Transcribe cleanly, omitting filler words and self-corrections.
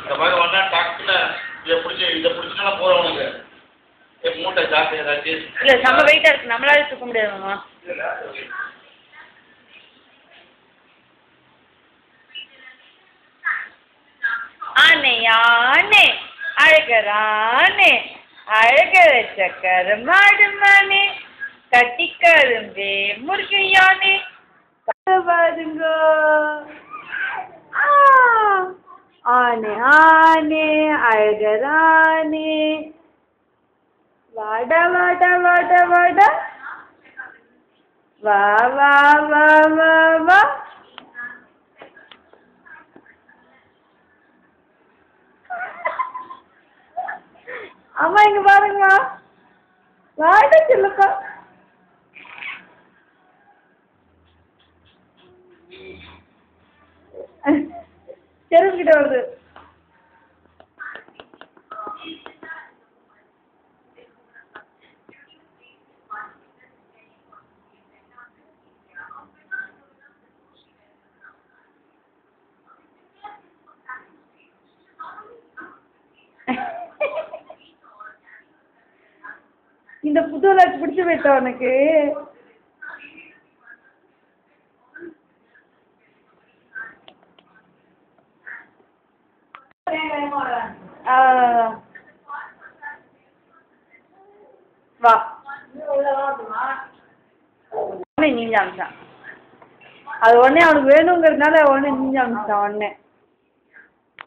இந்த மாதிரி வந்தா டக்குன்னு இதை பிடிச்சினா போதும் உனக்கு. மூட்டை ஜாஸ்தி ஏதாச்சும் இல்லை செம்ம வெயிட்டாக இருக்குது, நம்மளால தூக்க முடியாதுமா. ஆனே ஆனே அழகரானே அழகர சக்கர மாடுமானே கட்டிக்கரும்பே முருகையானே பாருங்க. ஆனே ஆனே அழகரானே வாடா வாடா வாடா வாடா வா வா வா வா வா. அம்மா இங்க பாருங்க, வாடா சொல்லுக்கா. தெருவுக்கிட்ட வருது. இந்த புது விளையாட்டு பிடிச்சி போயிட்டா உனக்கு? வா உடனே நீஞ்ச அமிச்சான். அது உடனே அவனுக்கு வேணுங்கிறதுனால உடனே நீஞ்ச அமிச்சான் உடனே.